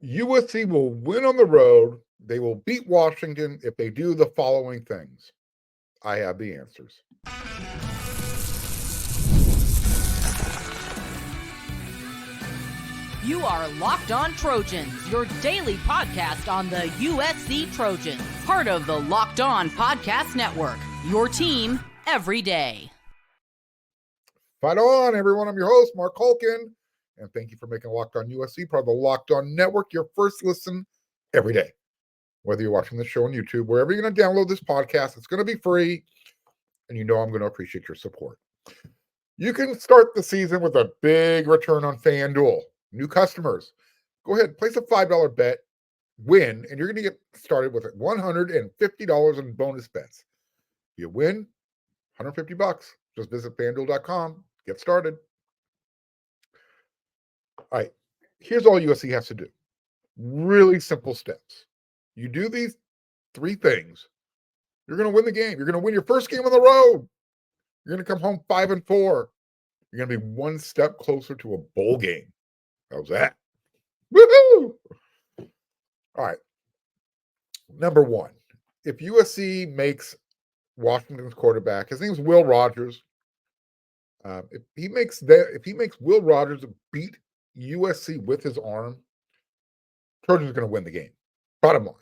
USC will win on the road. They will beat Washington if they do the following things. I have the answers. You are Locked On Trojans, your daily podcast on the USC Trojans. Part of the Locked On Podcast Network, your team every day. Fight on, everyone. I'm your host, Mark Holkin, and thank you for making Locked On USC part of the Locked On Network, your first listen every day. Whether you're watching the show on YouTube, wherever you're going to download this podcast, it's going to be free, and you know I'm going to appreciate your support. You can start the season with a big return on FanDuel. New customers, go ahead, place a $5 bet, win, and you're going to get started with $150 in bonus bets. If you win, $150. Just visit FanDuel.com, get started. All right, here's all USC has to do. Really simple steps. You do these three things, you're going to win the game. You're going to win your first game on the road. You're going to come home 5-4. You're going to be one step closer to a bowl game. How's that? Woohoo! All right. Number one, if USC makes Washington's quarterback, his name's Will Rogers. If he makes Will Rogers beat USC with his arm, Trojans are going to win the game. Bottom line.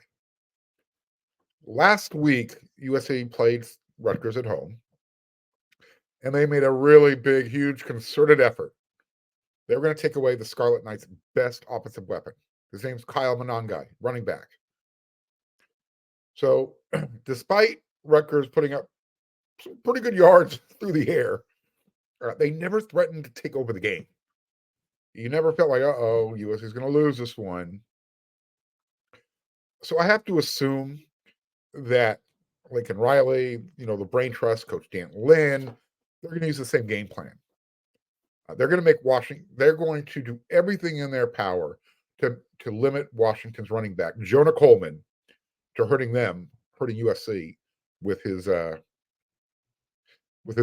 Last week, USC played Rutgers at home, and they made a really big, huge, concerted effort. They were going to take away the Scarlet Knights' best offensive weapon. His name's Kyle Monangai, running back. So, despite Rutgers putting up some pretty good yards through the air, they never threatened to take over the game. You never felt like, USC is going to lose this one. So I have to assume that Lincoln Riley, the brain trust, Coach Antonlynn, they're going to use the same game plan. They're going to make they're going to do everything in their power to limit Washington's running back, Jonah Coleman, to hurting USC with his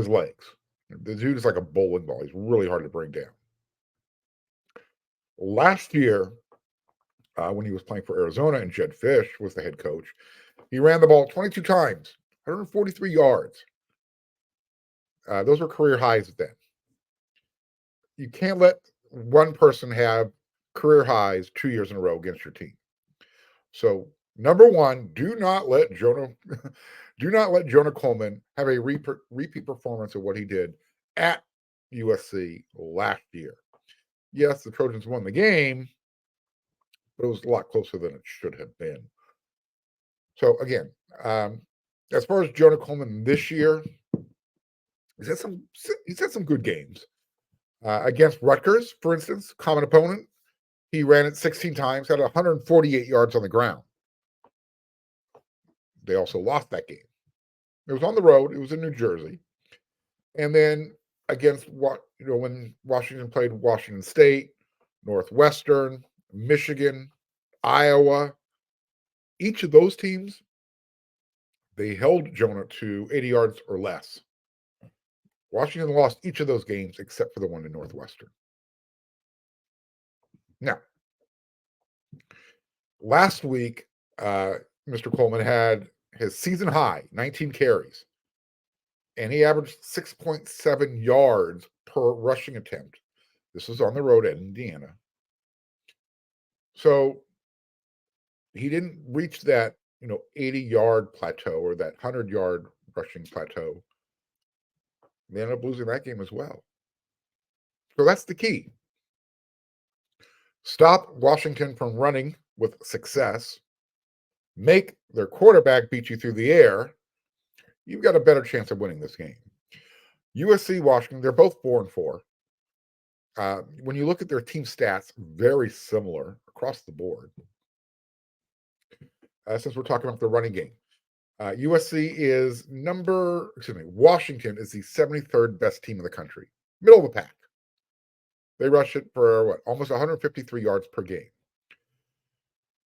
legs. The dude is like a bowling ball. He's really hard to bring down. Last year, when he was playing for Arizona and Jed Fish was the head coach, he ran the ball 22 times, 143 yards. Those were career highs then. You can't let one person have career highs 2 years in a row against your team. So, number one, do not let Jonah Coleman have a repeat performance of what he did at USC last year. Yes, the Trojans won the game, but it was a lot closer than it should have been. So again, as far as Jonah Coleman this year, he's had some good games. Against Rutgers, for instance, common opponent, he ran it 16 times, had 148 yards on the ground. They also lost that game. It was on the road. It was in New Jersey. And then against when Washington played Washington State, Northwestern, Michigan, Iowa, each of those teams, they held Jonah to 80 yards or less. Washington lost each of those games except for the one in Northwestern. Now, last week, Mr. Coleman had his season high, 19 carries, and he averaged 6.7 yards per rushing attempt. This was on the road at Indiana. So he didn't reach that, 80-yard plateau or that 100-yard rushing plateau. They ended up losing that game as well. So that's the key. Stop Washington from running with success. Make their quarterback beat you through the air. You've got a better chance of winning this game. USC, Washington, they're both 4-4. When you look at their team stats, very similar across the board. Since we're talking about the running game, Washington is the 73rd best team in the country, middle of the pack. They rush it for almost 153 yards per game.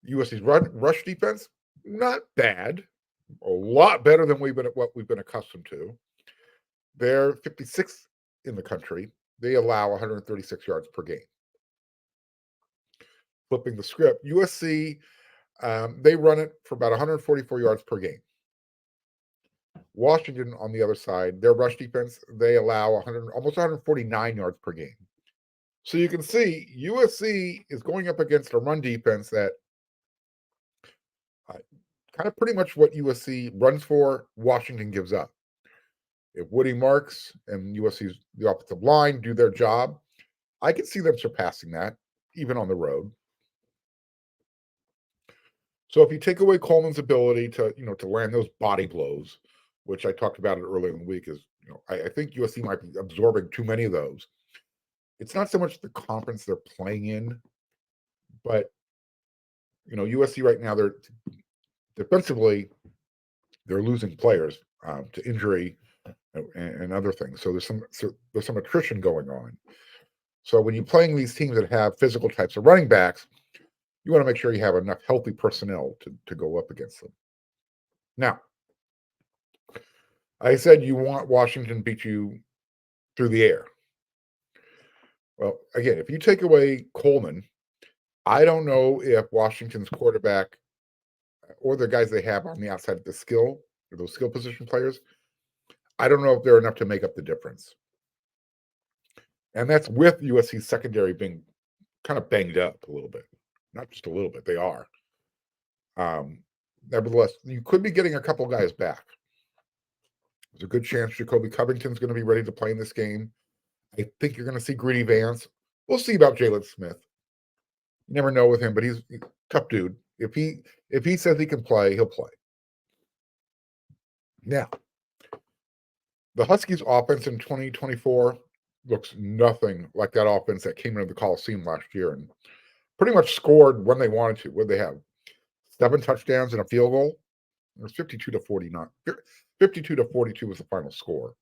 USC's rush defense, not bad, a lot better than what we've been accustomed to. They're 56th in the country. They allow 136 yards per game. flipping the script, USC, they run it for about 144 yards per game. Washington, on the other side, their rush defense, they allow almost 149 yards per game. So you can see USC is going up against a run defense that kind of pretty much what USC runs for, Washington gives up. If Woody Marks and USC's the offensive line do their job, I can see them surpassing that, even on the road. So if you take away Coleman's ability to land those body blows, which I talked about it earlier in the week, is I think USC might be absorbing too many of those. It's not so much the conference they're playing in, but USC right now, they're defensively, they're losing players to injury and other things. So there's some attrition going on. So when you're playing these teams that have physical types of running backs, you want to make sure you have enough healthy personnel to go up against them. Now, I said you want Washington to beat you through the air. Well, again, if you take away Coleman, I don't know if Washington's quarterback or the guys they have on the outside of the skill, or those skill position players, I don't know if they're enough to make up the difference. And that's with USC's secondary being kind of banged up a little bit. Not just a little bit, they are. Nevertheless, you could be getting a couple guys back. There's a good chance Jacoby Covington's going to be ready to play in this game. I think you're going to see Greedy Vance. We'll see about Jalen Smith. You never know with him, but he's a tough dude. If he says he can play, he'll play. Now, the Huskies' offense in 2024 looks nothing like that offense that came into the Coliseum last year and pretty much scored when they wanted to. What did they have? 7 touchdowns and a field goal. It was 52-49. 52-42 was the final score.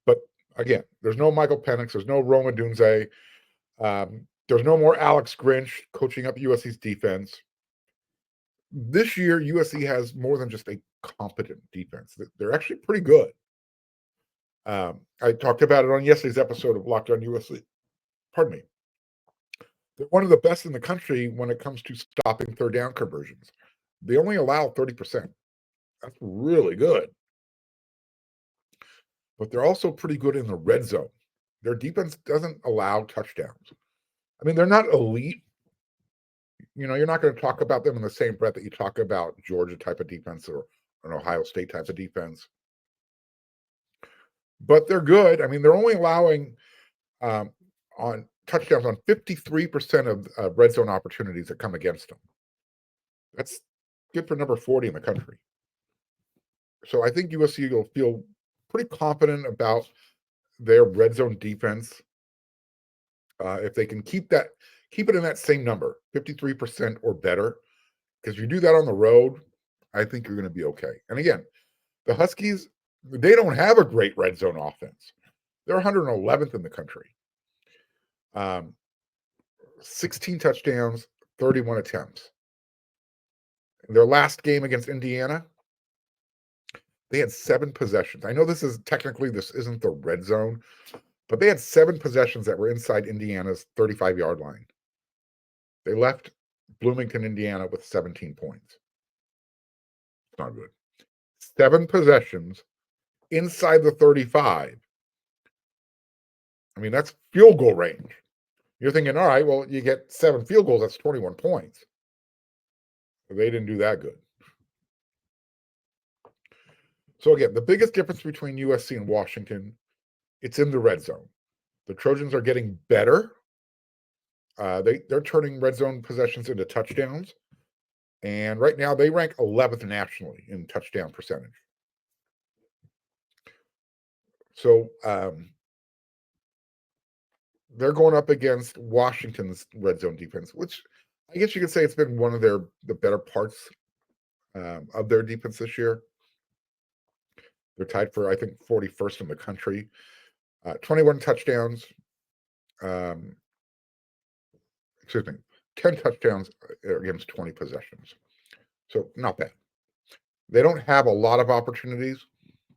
But again, there's no Michael Penix. There's no Roma Dunze. There's no more Alex Grinch coaching up USC's defense. This year, USC has more than just a competent defense. They're actually pretty good. I talked about it on yesterday's episode of Locked On USC. Pardon me. They're one of the best in the country when it comes to stopping third down conversions. They only allow 30%. That's really good. But they're also pretty good in the red zone. Their defense doesn't allow touchdowns. I mean, they're not elite. You're not going to talk about them in the same breath that you talk about Georgia type of defense or an Ohio State type of defense. But they're good. I mean, they're only allowing on touchdowns on 53% of red zone opportunities that come against them. That's good for number 40 in the country. So I think USC will feel pretty confident about their red zone defense if they can keep it in that same number, 53% or better. Because if you do that on the road, I think you're going to be okay. And again, the Huskies, they don't have a great red zone offense. They're 111th in the country. 16 touchdowns, 31 attempts. In their last game against Indiana, they had 7 possessions. I know this isn't the red zone, but they had 7 possessions that were inside Indiana's 35-yard line. They left Bloomington, Indiana with 17 points. It's not good. 7 possessions inside the 35. I mean, that's field goal range. You're thinking, all right, well, you get 7 field goals, that's 21 points. They didn't do that good. So again, the biggest difference between USC and Washington, it's in the red zone. The Trojans are getting better. They're turning red zone possessions into touchdowns. And right now they rank 11th nationally in touchdown percentage. So they're going up against Washington's red zone defense, which I guess you could say it's been one of the better parts of their defense this year. They're tied for, I think, 41st in the country. 21 touchdowns. 10 touchdowns against 20 possessions. So not bad. They don't have a lot of opportunities,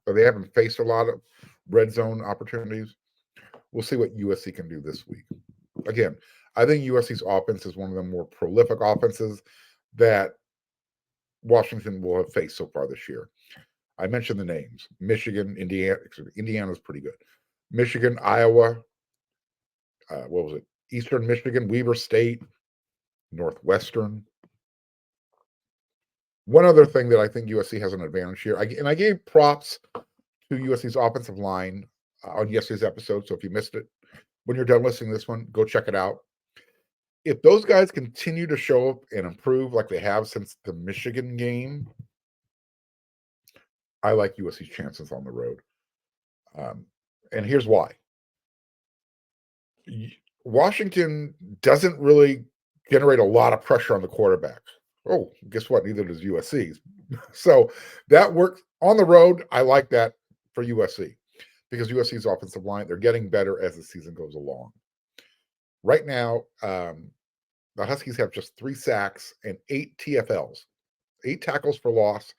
or they haven't faced a lot of red zone opportunities. We'll see what USC can do this week. again, I think USC's offense is one of the more prolific offenses that Washington will have faced so far this year. I mentioned the names: Michigan, Indiana. Indiana's pretty good. Michigan, Iowa. What was it? Eastern Michigan, Weber State, Northwestern. One other thing that I think USC has an advantage here, and I gave props to USC's offensive line on yesterday's episode. So if you missed it, when you're done listening to this one, go check it out. If those guys continue to show up and improve like they have since the Michigan game, I like USC's chances on the road. And here's why. Washington doesn't really generate a lot of pressure on the quarterback. Oh, guess what? Neither does USC's. So that works on the road. I like that for USC because USC's offensive line, they're getting better as the season goes along. Right now, the Huskies have just 3 sacks and 8 TFLs, 8 tackles for loss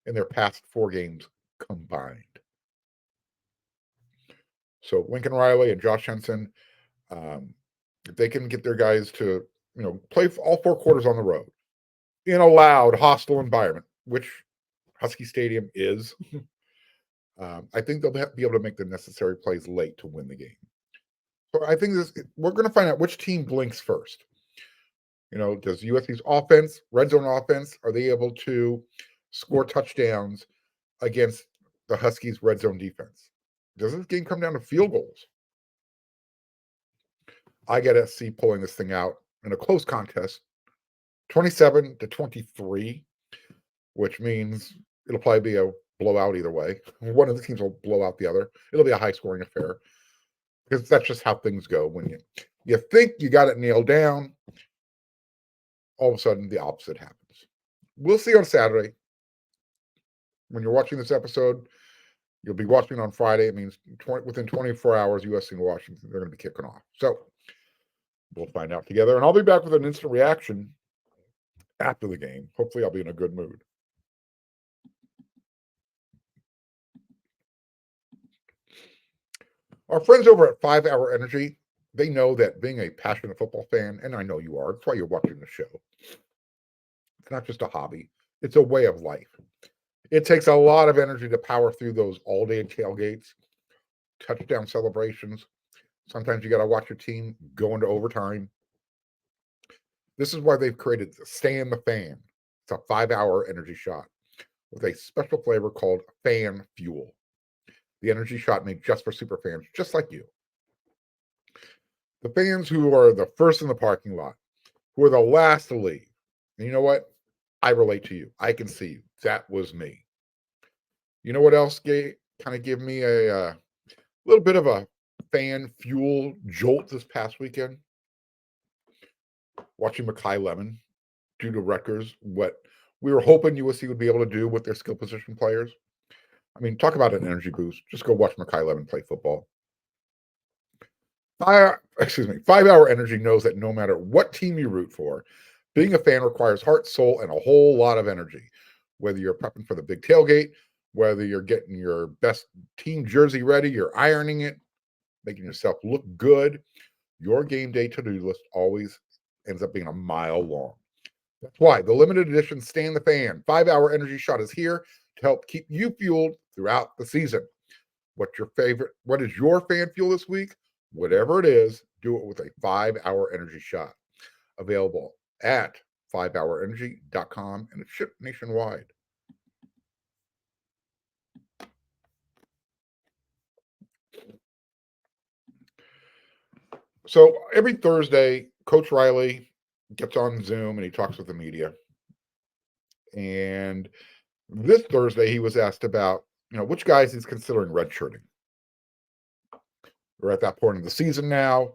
in their past 4 games combined. So Lincoln Riley and Josh Henson, if they can get their guys to, play all 4 quarters on the road in a loud, hostile environment, which Husky Stadium is, I think they'll be able to make the necessary plays late to win the game. So I think we're going to find out which team blinks first. Does USC's offense, red zone offense, are they able to score touchdowns against the Huskies' red zone defense? Does this game come down to field goals? I get SC pulling this thing out in a close contest, 27-23, which means it'll probably be a blowout either way. One of the teams will blow out the other. It'll be a high-scoring affair because that's just how things go. When you think you got it nailed down, all of a sudden the opposite happens. We'll see on Saturday. When you're watching this episode, you'll be watching on Friday. It means within 24 hours, USC and Washington, they're going to be kicking off. So we'll find out together. And I'll be back with an instant reaction after the game. Hopefully I'll be in a good mood. Our friends over at 5 Hour Energy, they know that being a passionate football fan, and I know you are, that's why you're watching the show. It's not just a hobby. It's a way of life. It takes a lot of energy to power through those all-day tailgates, touchdown celebrations. Sometimes you got to watch your team go into overtime. This is why they've created Stay in the Fan. It's a 5-hour energy shot with a special flavor called Fan Fuel. The energy shot made just for super fans, just like you. The fans who are the first in the parking lot, who are the last to leave. And you know what? I relate to you. I can see you. That was me. You know what else kind of gave me a little bit of a fan fuel jolt this past weekend? Watching Makai Lemon do to Rutgers what we were hoping USC would be able to do with their skill position players. I mean, talk about an energy boost. Just go watch Makai Lemon play football. 5 Hour Energy knows that no matter what team you root for, being a fan requires heart, soul, and a whole lot of energy. Whether you're prepping for the big tailgate, whether you're getting your best team jersey ready, you're ironing it, making yourself look good, your game day to-do list always ends up being a mile long. That's why the limited edition Stay in the Fan 5-hour energy shot is here to help keep you fueled throughout the season. What is your fan fuel this week? Whatever it is, do it with a 5-hour energy shot. Available at 5hourenergy.com and it's shipped nationwide. So every Thursday, Coach Riley gets on Zoom and he talks with the media. And this Thursday, he was asked about, which guys he's considering redshirting. We're at that point of the season now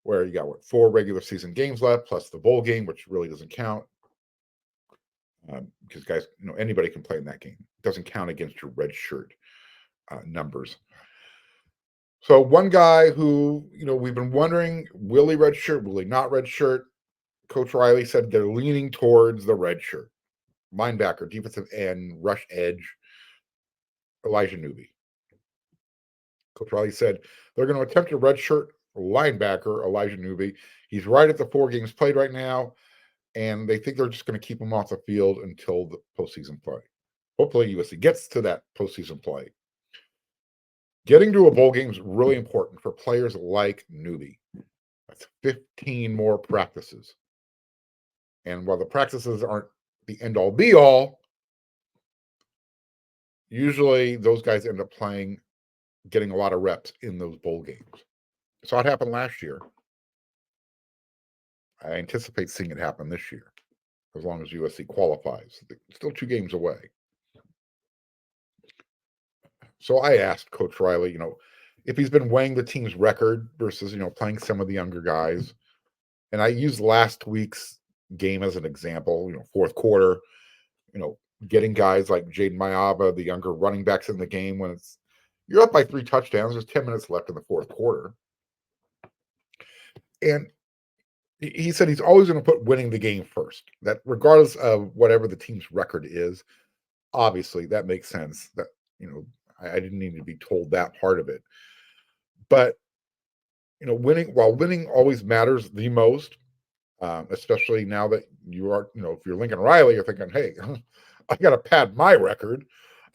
where you got 4 regular season games left, plus the bowl game, which really doesn't count. Because guys, anybody can play in that game. It doesn't count against your redshirt numbers. So one guy who, we've been wondering, will he redshirt, will he not redshirt? Coach Riley said they're leaning towards the redshirt. Linebacker, defensive end, rush edge, Elijah Newby. Coach Riley said they're going to attempt a redshirt linebacker, Elijah Newby. He's right at the 4 games played right now, and they think they're just going to keep him off the field until the postseason play. Hopefully USC gets to that postseason play. Getting to a bowl game is really important for players like Newby. That's 15 more practices. And while the practices aren't the end-all be-all, usually those guys end up getting a lot of reps in those bowl games. Saw it happen last year. I anticipate seeing it happen this year, as long as USC qualifies. They're still 2 games away. So I asked Coach Riley, if he's been weighing the team's record versus, playing some of the younger guys. And I used last week's game as an example, fourth quarter, getting guys like Jaden Mayava, the younger running backs in the game when you're up by 3 touchdowns. There's 10 minutes left in the fourth quarter. And he said he's always going to put winning the game first, that regardless of whatever the team's record is. Obviously, that makes sense. That, I didn't need to be told that part of it. But, winning always matters the most, especially now that you are, if you're Lincoln Riley, you're thinking, hey, I got to pad my record.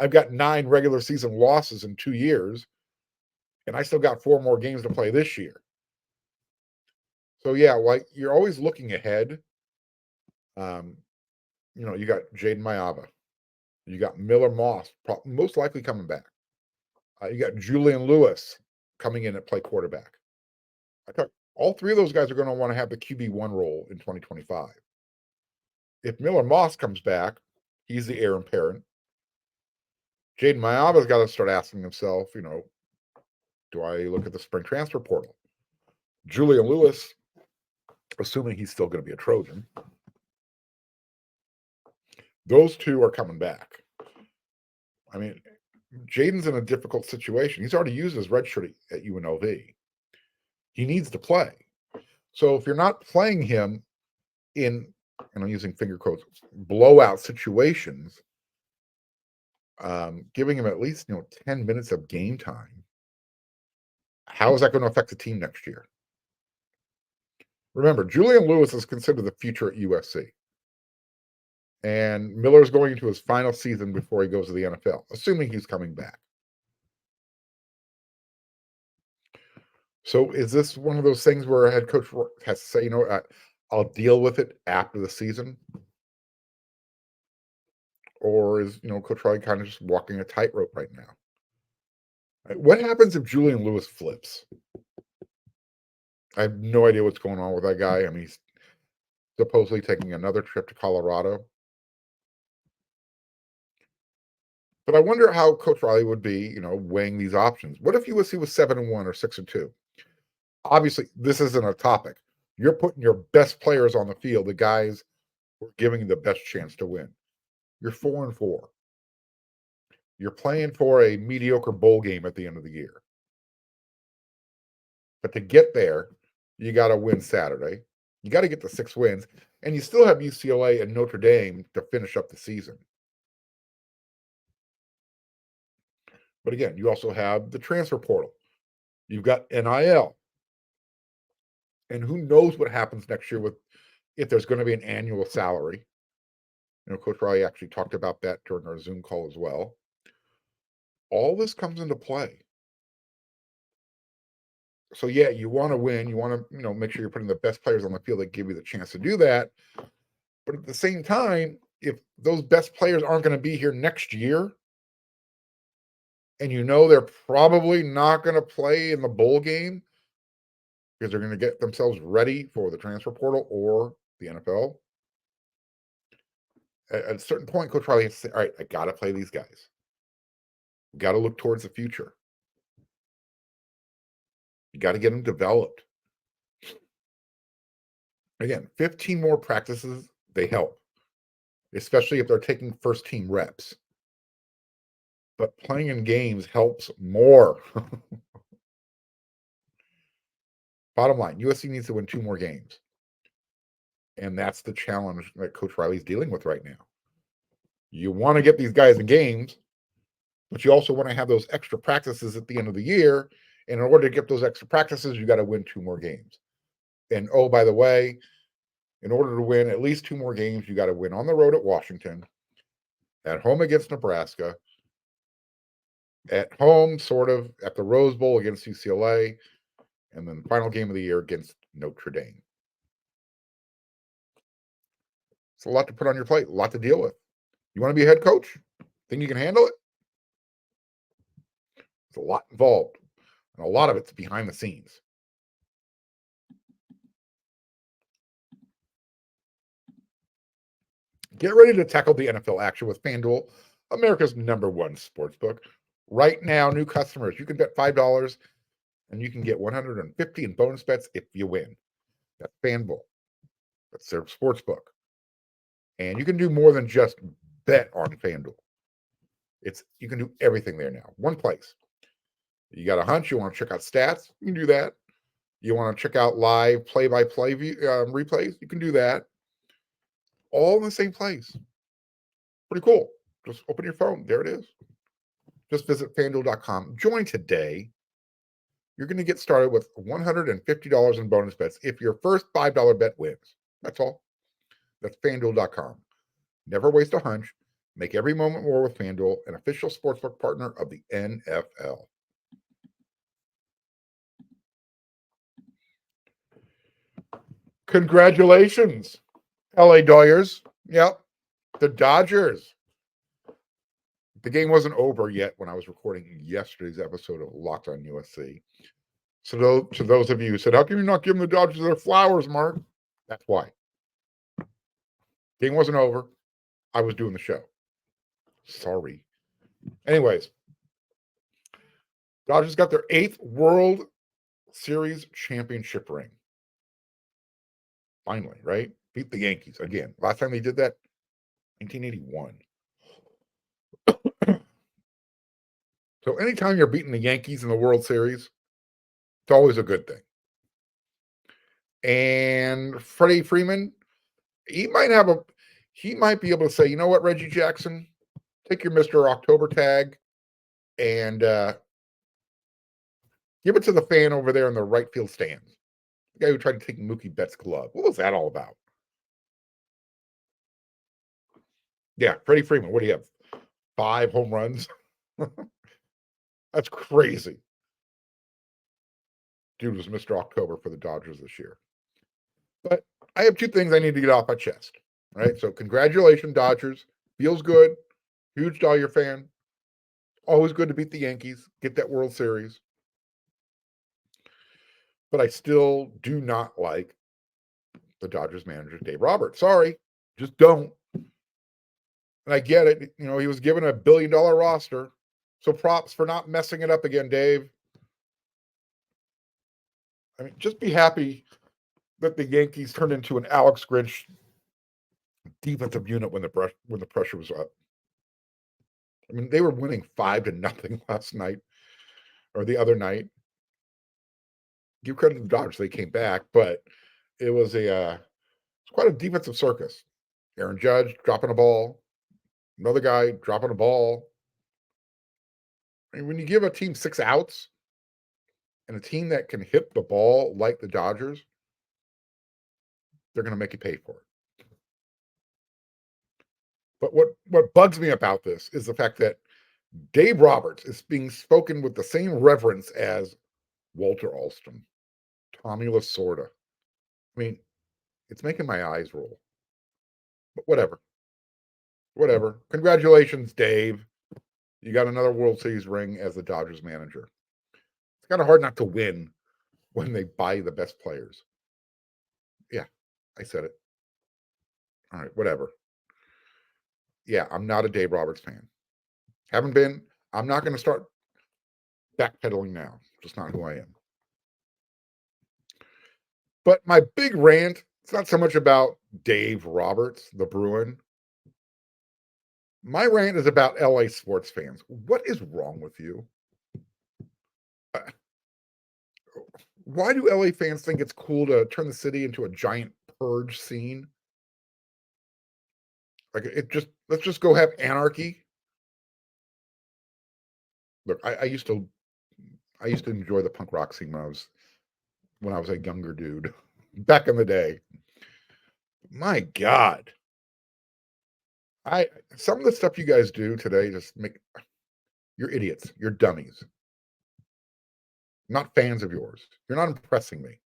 I've got 9 regular season losses in 2 years, and I still got 4 more games to play this year. So, yeah, you're always looking ahead. You got Jaden Mayava. You got Miller Moss, most likely coming back. You got Julian Lewis coming in at play quarterback. I thought all 3 of those guys are going to want to have the QB1 role in 2025. If Miller Moss comes back, he's the heir apparent. Jaden Mayava's got to start asking himself, do I look at the spring transfer portal? Julian Lewis, assuming he's still going to be a Trojan, those 2 are coming back. I mean, Jaden's in a difficult situation. He's already used his red shirt at UNLV. He needs to play. So if you're not playing him in, and I'm using finger quotes, blowout situations, giving him at least 10 minutes of game time, how is that going to affect the team next year? Remember, Julian Lewis is considered the future at USC. And Miller's going into his final season before he goes to the NFL, assuming he's coming back. So is this one of those things where a head coach has to say, I'll deal with it after the season? Or is, Coach Riley kind of just walking a tightrope right now? What happens if Julian Lewis flips? I have no idea what's going on with that guy. I mean, he's supposedly taking another trip to Colorado. But I wonder how Coach Riley would be, weighing these options. What if USC was 7-1 or 6-2? Obviously, this isn't a topic. You're putting your best players on the field, the guys who are giving you the best chance to win. You're 4-4. You're playing for a mediocre bowl game at the end of the year. But to get there, you got to win Saturday. You got to get the 6 wins. And you still have UCLA and Notre Dame to finish up the season. But again, you also have the transfer portal. You've got NIL. And who knows what happens next year if there's going to be an annual salary. Coach Riley actually talked about that during our Zoom call as well. All this comes into play. So, yeah, you want to win. You want to, make sure you're putting the best players on the field that give you the chance to do that. But at the same time, if those best players aren't going to be here next year, and they're probably not going to play in the bowl game because they're going to get themselves ready for the transfer portal or the NFL, at a certain point, Coach Riley has to say, all right, I got to play these guys. Got to look towards the future. You got to get them developed. Again, 15 more practices, they help, especially if they're taking first-team reps. But playing in games helps more. Bottom line, USC needs to win 2 more games. And that's the challenge that Coach Riley's dealing with right now. You want to get these guys in games, but you also want to have those extra practices at the end of the year And in order to get those extra practices, you got to win 2 more games. And oh, by the way, in order to win at least 2 more games, you got to win on the road at Washington, at home against Nebraska, at home, sort of, at the Rose Bowl against UCLA, and then the final game of the year against Notre Dame. It's a lot to put on your plate, a lot to deal with. You want to be a head coach? Think you can handle it? There's a lot involved, and a lot of it's behind the scenes. Get ready to tackle the NFL action with FanDuel, America's #1 sportsbook. Right now, new customers, you can bet $5 and you can get $150 in bonus bets if you win. That's FanDuel. That's their sportsbook. And you can do more than just bet on FanDuel. You can do everything there now. One place. You got a hunch, you want to check out stats, you can do that. You want to check out live play-by-play replays, you can do that. All in the same place. Pretty cool. Just open your phone. There it is. Just visit FanDuel.com. Join today. You're going to get started with $150 in bonus bets if your first $5 bet wins. That's all. That's FanDuel.com. Never waste a hunch. Make every moment more with FanDuel, an official sportsbook partner of the NFL. Congratulations, LA Dodgers. Yep, the Dodgers. The game wasn't over yet when I was recording yesterday's episode of Locked on USC. So to those of you who said, how can you not give the Dodgers their flowers, Mark? That's why. Game wasn't over. I was doing the show. Sorry. Anyways, Dodgers got their 8th World Series championship ring. Finally, right? Beat the Yankees again. Last time they did that, 1981. So anytime you're beating the Yankees in the World Series, it's always a good thing. And Freddie Freeman, he might be able to say, you know what, Reggie Jackson, take your Mr. October tag and give it to the fan over there in the right field stands. The guy who tried to take Mookie Betts' glove. What was that all about? Yeah, Freddie Freeman, what do you have? 5 home runs? That's crazy. Dude was Mr. October for the Dodgers this year. But I have 2 things I need to get off my chest. Right? So congratulations, Dodgers. Feels good. Huge Dodger fan. Always good to beat the Yankees. Get that World Series. But I still do not like the Dodgers manager, Dave Roberts. Sorry. Just don't. And I get it. You know, he was given a $1 billion roster. So props for not messing it up again, Dave. I mean, just be happy that the Yankees turned into an Alex Grinch defensive unit when the pressure was up. I mean, they were winning 5-0 last night or the other night. Give credit to the Dodgers; they came back, but it was quite a defensive circus. Aaron Judge dropping a ball, another guy dropping a ball. I mean, when you give a team 6 outs and a team that can hit the ball like the Dodgers, they're going to make you pay for it. But what bugs me about this is the fact that Dave Roberts is being spoken with the same reverence as Walter Alston, Tommy Lasorda. I mean, it's making my eyes roll. But whatever. Congratulations, Dave. You got another World Series ring as the Dodgers manager. It's kind of hard not to win when they buy the best players. Yeah, I said it. All right, whatever. Yeah, I'm not a Dave Roberts fan. Haven't been. I'm not going to start backpedaling now. Just not who I am. But my big rant, it's not so much about Dave Roberts, the Bruin. My rant is about LA sports fans. What is wrong with you? Why do LA fans think it's cool to turn the city into a giant purge scene? Like let's just go have anarchy. Look, I I used to enjoy the punk rock scene when I was a younger dude back in the day. My God. Some of the stuff you guys do today just you're idiots. You're dummies. Not fans of yours. You're not impressing me.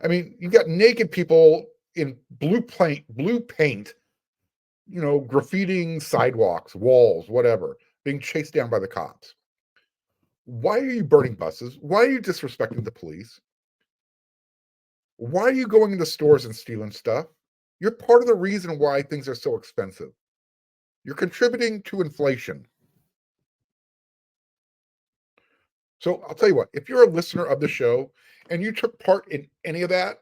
I mean, you got naked people in blue paint, graffitiing sidewalks, walls, whatever, being chased down by the cops. Why are you burning buses? Why are you disrespecting the police? Why are you going into stores and stealing stuff? You're part of the reason why things are so expensive. You're contributing to inflation. So I'll tell you what, if you're a listener of the show and you took part in any of that,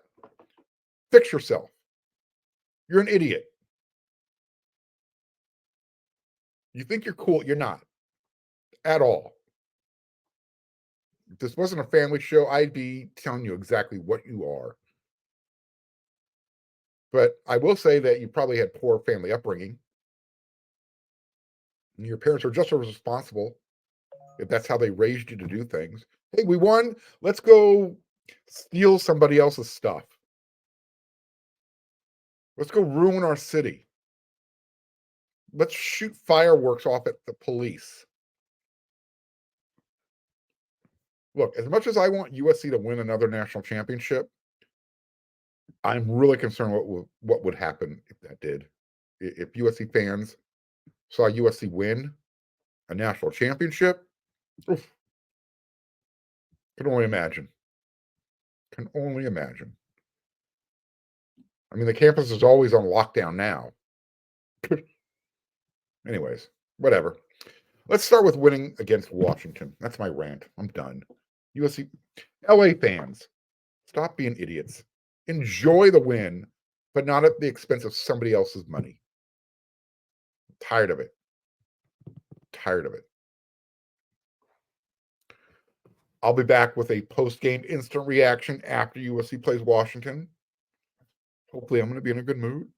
fix yourself. You're an idiot. You think you're cool. You're not at all. If this wasn't a family show, I'd be telling you exactly what you are. But I will say that you probably had poor family upbringing. Your parents were just as responsible if that's how they raised you to do things. Hey, we won. Let's go steal somebody else's stuff. Let's go ruin our city. Let's shoot fireworks off at the police. Look, as much as I want USC to win another national championship, I'm really concerned what would happen if that did. If USC fans saw USC win a national championship, oof, can only imagine. Can only imagine. I mean, the campus is always on lockdown now. Anyways, whatever. Let's start with winning against Washington. That's my rant. I'm done. USC, LA fans, stop being idiots. Enjoy the win, but not at the expense of somebody else's money. I'm tired of it. Tired of it. I'll be back with a post-game instant reaction after USC plays Washington. Hopefully, I'm going to be in a good mood.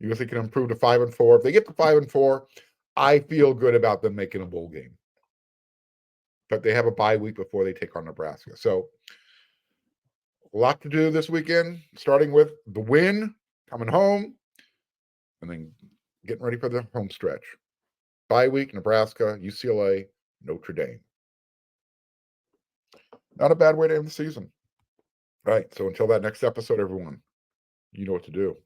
USC can improve to 5-4. If they get to 5-4, I feel good about them making a bowl game. But they have a bye week before they take on Nebraska. So, a lot to do this weekend, starting with the win, coming home, and then getting ready for the home stretch. Bye week, Nebraska, UCLA, Notre Dame. Not a bad way to end the season. All right, so until that next episode, everyone, you know what to do.